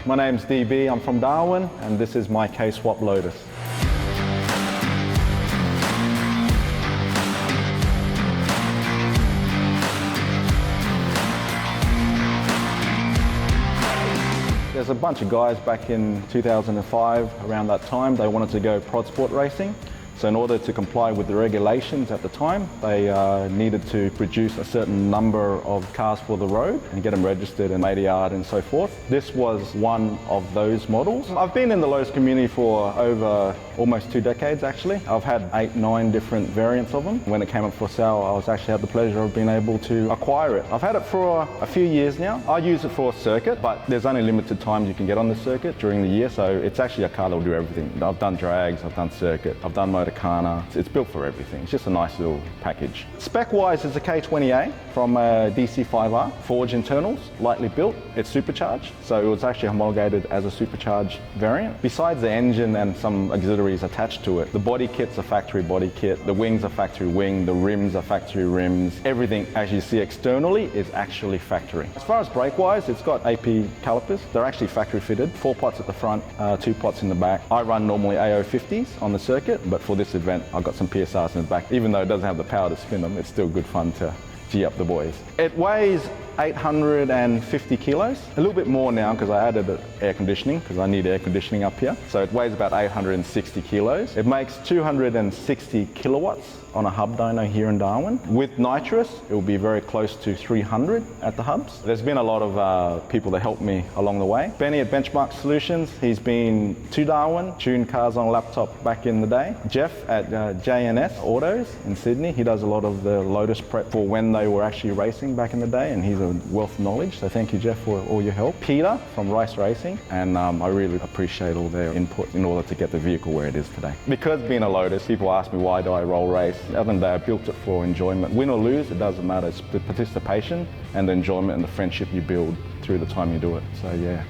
My name's DB, I'm from Darwin, and this is my K-Swap Lotus. There's a bunch of guys back in 2005, around that time, they wanted to go prod sport racing. So in order to comply with the regulations at the time, they needed to produce a certain number of cars for the road and get them registered in ADR and so forth. This was one of those models. I've been in the Lotus community for over almost 2 decades actually. I've had 8, 9 different variants of them. When it came up for sale, I actually had the pleasure of being able to acquire it. I've had it for a few years now. I use it for circuit, but there's only limited times you can get on the circuit during the year, so it's actually a car that will do everything. I've done drags, I've done circuit, I've done Motorcana. It's built for everything. It's just a nice little package. Spec-wise, it's a K20A from a DC5R, forged internals, lightly built. It's supercharged, so it was actually homologated as a supercharged variant. Besides the engine and some auxiliaries attached to it, the body kit's a factory body kit, the wings are factory wing, the rims are factory rims. Everything, as you see externally, is actually factory. As far as brake-wise, it's got AP calipers. They're actually factory fitted, 4 pots at the front, 2 pots in the back. I run normally AO50s on the circuit, but for this event, I've got some PSRs in the back. Even though it doesn't have the power to spin them, it's still good fun to G up the boys. It weighs 850 kilos, a little bit more now because I added air conditioning because I need air conditioning up here. So it weighs about 860 kilos. It makes 260 kilowatts on a hub dyno here in Darwin. With nitrous, it will be very close to 300 at the hubs. There's been a lot of people that helped me along the way. Benny at Benchmark Solutions, he's been to Darwin, tuned cars on a laptop back in the day. Jeff at JNS Autos in Sydney, he does a lot of the Lotus prep for when they were actually racing back in the day, and he's a wealth of knowledge, so thank you, Jeff, for all your help. Peter from Rice Racing, and I really appreciate all their input in order to get the vehicle where it is today. Because being a Lotus, people ask me why do I roll race. At the end of the day, I built it for enjoyment. Win or lose, it doesn't matter. It's the participation and the enjoyment and the friendship you build through the time you do it. So yeah.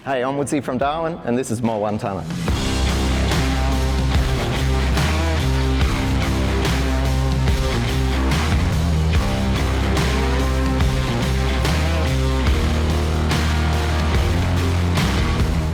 Hey, I'm Woodsy from Darwin, and this is my one-tonner.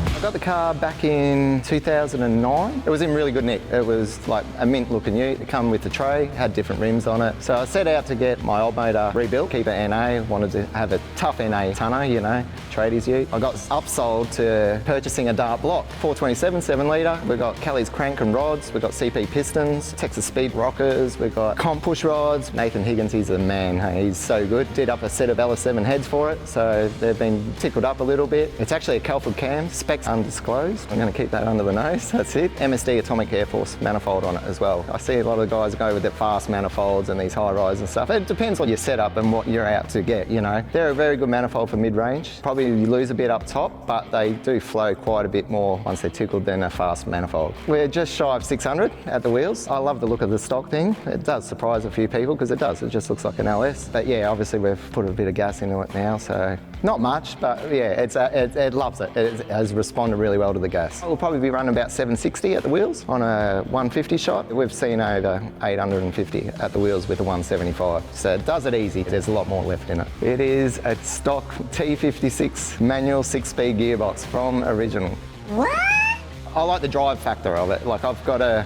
I got the car back in 2009. It was in really good nick. It was like a mint looking ute. It came with the tray, had different rims on it. So I set out to get my old motor rebuilt, keep it NA, wanted to have a tough NA tonner, you know, tradies ute. I got upsold to purchasing a Dart block, 427 7 litre. We've got Kelly's crank and rods, we've got CP pistons, Texas Speed rockers, we've got comp push rods. Nathan Higgins, he's the man, hey, he's so good. Did up a set of LS7 heads for it, so they've been tickled up a little bit. It's actually a Calford cam, specs undisclosed. I'm going to keep that under the nose, that's it. MSD Atomic Air Force manifold on it as well. I see a lot of guys go with the fast manifolds and these high rise and stuff. It depends on your setup and what you're out to get, you know. They're a very good manifold for mid-range. Probably you lose a bit up top, but they do flow quite a bit more once they're tickled than a fast manifold. We're just shy of 600 at the wheels. I love the look of the stock thing. It does surprise a few people because it does. It just looks like an LS. But yeah, obviously we've put a bit of gas into it now, so not much, but yeah, it loves it. It has responded really well to the gas. We'll probably be running about 760 at the wheels on a 150 shot. We've seen over 850 at the wheels with a 175. So it does it easy. There's a lot more left in it. It is a stock T56 manual 6-speed gearbox from original. What? I like the drive factor of it. Like I've got to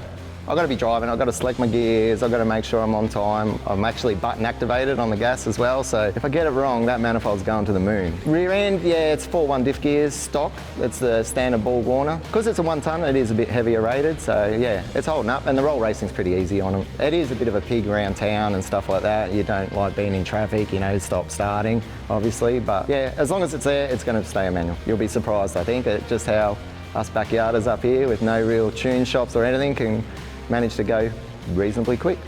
be driving, I've got to select my gears, I've got to make sure I'm on time. I'm actually button activated on the gas as well, so if I get it wrong, that manifold's going to the moon. Rear end, yeah, it's 4.1 diff gears, stock. It's the standard Ball Warner. Because it's a 1-tonne, it is a bit heavier rated, so yeah, it's holding up, and the roll racing's pretty easy on them. It is a bit of a pig around town and stuff like that. You don't like being in traffic, you know, stop starting, obviously, but yeah, as long as it's there, it's going to stay a manual. You'll be surprised, I think, at just how us backyarders up here with no real tune shops or anything can manage to go reasonably quick.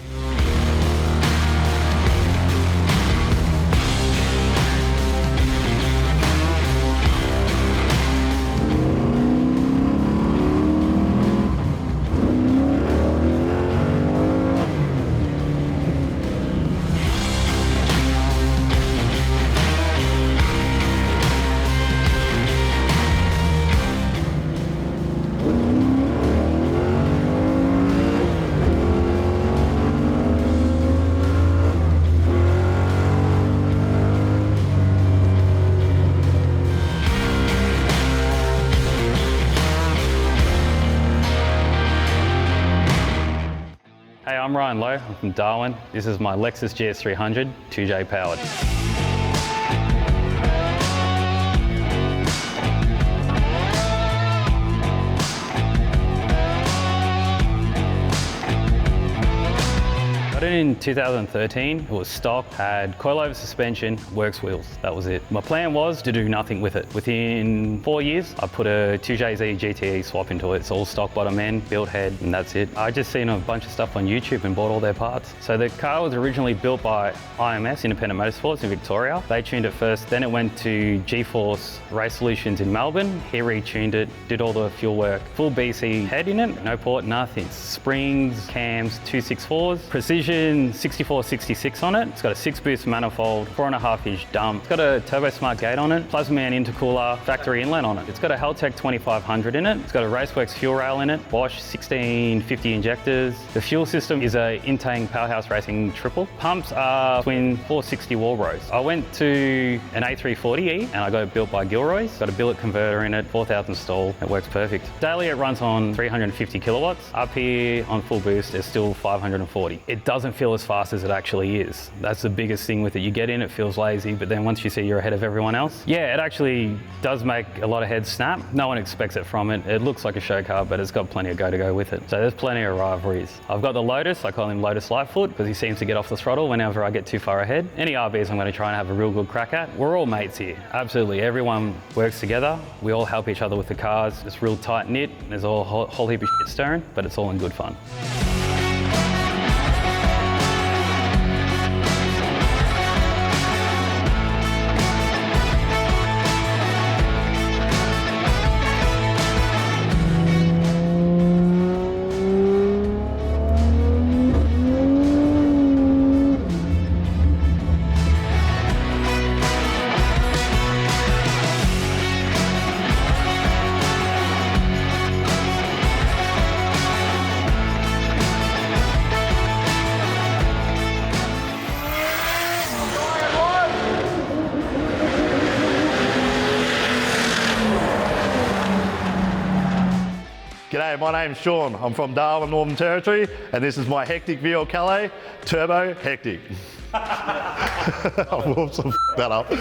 Hey, I'm Ryan Lowe, I'm from Darwin. This is my Lexus GS300, 2J powered. Got it in 2013, it was stock, had coilover suspension, works wheels, that was it. My plan was to do nothing with it. Within 4 years, I put a 2JZ GTE swap into it. It's all stock bottom end, built head, and that's it. I just seen a bunch of stuff on YouTube and bought all their parts. So the car was originally built by IMS, Independent Motorsports in Victoria. They tuned it first, then it went to G-Force Race Solutions in Melbourne. He retuned it, did all the fuel work. Full BC head in it, no port, nothing. Springs, cams, 264s, precision 6466 on it. It's got a 6-boost manifold, 4.5-inch dump. It's got a Turbo Smart gate on it, Plasmaman intercooler, factory inlet on it. It's got a Heltec 2500 in it. It's got a Raceworks fuel rail in it, Bosch 1650 injectors. The fuel system is a Intang Powerhouse Racing triple. Pumps are twin 460 Walbros. I went to an A340E and I got it built by Gilroy's. Got a billet converter in it, 4000 stall. It works perfect. Daily it runs on 350 kilowatts. Up here on full boost, it's still 540. It doesn't feel as fast as it actually is. That's the biggest thing with it. You get in, it feels lazy, but then once you see you're ahead of everyone else, yeah, it actually does make a lot of heads snap. No one expects it from it. It looks like a show car, but it's got plenty of go to go with it. So there's plenty of rivalries. I've got the Lotus, I call him Lotus Lightfoot, because he seems to get off the throttle whenever I get too far ahead. Any RVs I'm going to try and have a real good crack at. We're all mates here. Absolutely, everyone works together. We all help each other with the cars. It's real tight knit. There's a whole heap of shit stirring, but it's all in good fun. G'day, my name's Sean. I'm from Darwin, Northern Territory, and this is my hectic VL Calais Turbo Hectic. Whoops, I f***ed that up.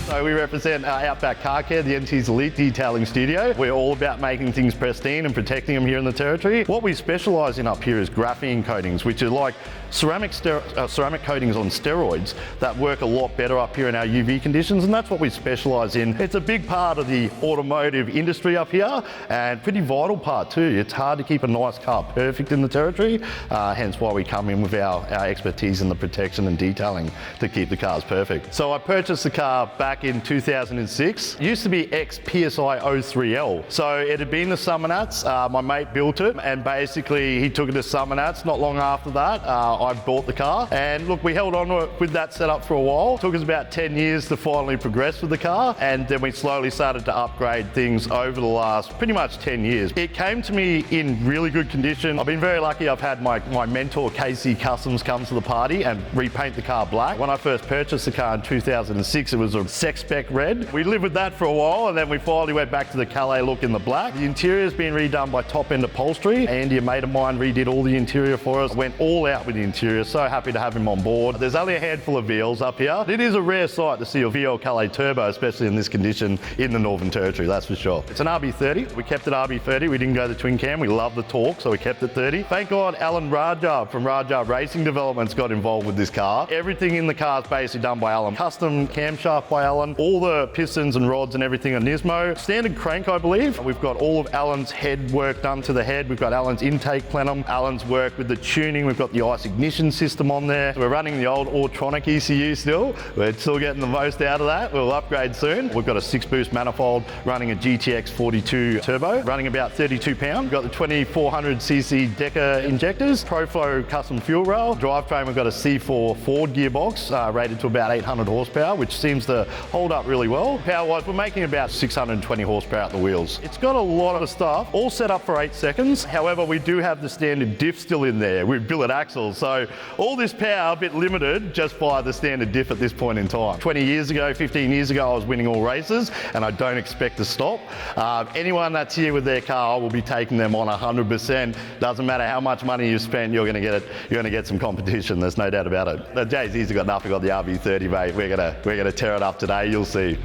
So we represent Outback Car Care, the NT's elite detailing studio. We're all about making things pristine and protecting them here in the territory. What we specialise in up here is graphene coatings, which are like ceramic coatings on steroids that work a lot better up here in our UV conditions, and that's what we specialise in. It's a big part of the automotive industry up here, and pretty vital part too. It's hard to keep a nice car perfect in the territory, hence why we come in with our expertise in the protection and detailing to keep the cars perfect. So I purchased the car back in 2006. It used to be ex-PSI 03L. So it had been the Summernats. My mate built it, and basically he took it to Summernats. Not long after that, I bought the car. And look, we held on to it with that setup for a while. It took us about 10 years to finally progress with the car, and then we slowly started to upgrade things over the last pretty much 10 years. It came to me in really good condition. I've been very lucky. I've had my mentor, KC Customs, come to the party and repaint the car black. When I first purchased the car in 2006, it was a spec Tech red. We lived with that for a while, and then we finally went back to the Calais look in the black. The interior's been redone by Top End Upholstery. Andy, a mate of mine, redid all the interior for us. Went all out with the interior. So happy to have him on board. There's only a handful of VLs up here. It is a rare sight to see a VL Calais turbo, especially in this condition in the Northern Territory, that's for sure. It's an RB30. We kept it RB30. We didn't go the twin cam. We love the torque, so we kept it 30. Thank God Alan Raja from Raja Racing Developments got involved with this car. Everything in the car is basically done by Alan. Custom camshaft by Alan. All the pistons and rods and everything are Nismo. Standard crank, I believe. We've got all of Alan's head work done to the head. We've got Alan's intake plenum. Alan's work with the tuning. We've got the ICE ignition system on there. We're running the old Autronic ECU still. We're still getting the most out of that. We'll upgrade soon. We've got a 6-boost manifold running a GTX 42 turbo, running about 32 pounds. We've got the 2400cc Deca injectors, ProFlow custom fuel rail. Drivetrain, we've got a C4 Ford gearbox rated to about 800 horsepower, which seems to hold up really well. Power-wise, we're making about 620 horsepower at the wheels. It's got a lot of stuff, all set up for 8 seconds. However, we do have the standard diff still in there with billet axles. So all this power, a bit limited just by the standard diff at this point in time. 20 years ago, 15 years ago, I was winning all races, and I don't expect to stop. Anyone that's here with their car, I will be taking them on 100%. Doesn't matter how much money you spend, you're going to get it. You're going to get some competition. There's no doubt about it. The Jay-Z's have got nothing on the RB30, mate. We're gonna tear it up today. You'll see.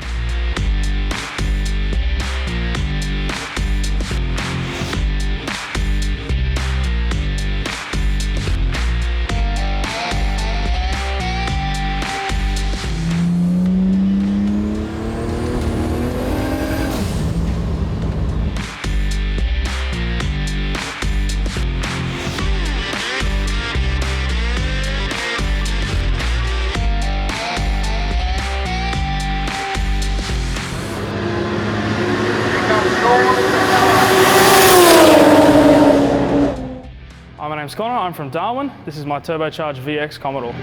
Hi, my name's Connor, I'm from Darwin. This is my turbocharged VX Commodore.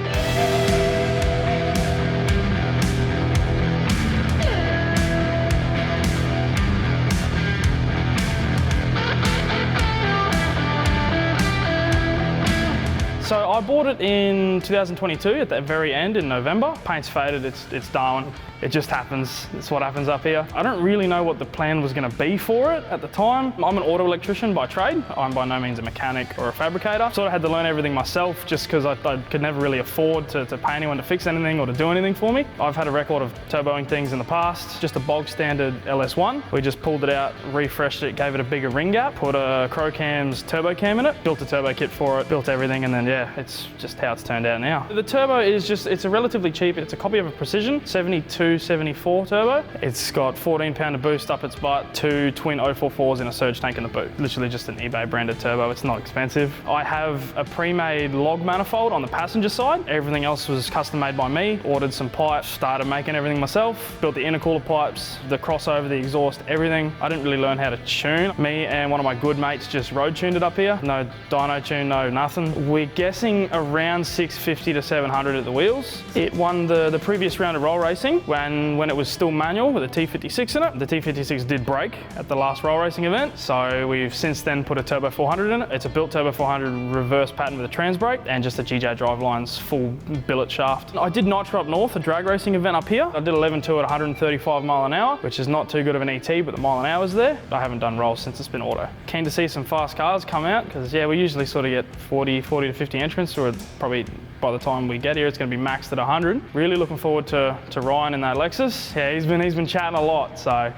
So I bought it in 2022 at the very end in November. Paint's faded, it's Darwin. It just happens, it's what happens up here. I don't really know what the plan was gonna be for it at the time. I'm an auto electrician by trade. I'm by no means a mechanic or a fabricator. Sort of had to learn everything myself just because I could never really afford to pay anyone to fix anything or to do anything for me. I've had a record of turboing things in the past, just a bog standard LS1. We just pulled it out, refreshed it, gave it a bigger ring gap, put a Crocam's turbo cam in it, built a turbo kit for it, built everything, and then yeah, it's just how it's turned out now. The turbo is just, it's a relatively cheap, it's a copy of a Precision 7274 turbo. It's got 14 pound of boost up its butt, 2 twin 044s in a surge tank in the boot. Literally just an eBay branded turbo, it's not expensive. I have a pre-made log manifold on the passenger side. Everything else was custom made by me. Ordered some pipes, started making everything myself, built the intercooler pipes, the crossover, the exhaust, everything. I didn't really learn how to tune. Me and one of my good mates just road tuned it up here. No dyno tune, no nothing. We're guessing around 650 to 700 at the wheels. It won the previous round of roll racing when it was still manual with a T56 in it. The T56 did break at the last roll racing event, so we've since then put a Turbo 400 in it. It's a built Turbo 400 reverse pattern with a trans brake and just a GJ Drivelines full billet shaft. I did Nitro up north, a drag racing event up here. I did 11.2 at 135 mile an hour, which is not too good of an ET, but the mile an hour is there. I haven't done rolls since it's been auto. Keen to see some fast cars come out, because yeah, we usually sort of get 40 to 50 entrants, or probably by the time we get here, it's going to be maxed at 100. Really looking forward to Ryan in that Lexus. Yeah, he's been chatting a lot, so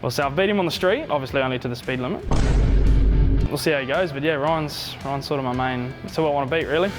we'll see. I've beat him on the street, obviously only to the speed limit. We'll see how he goes, but yeah, Ryan's sort of my main, that's who I want to beat, really.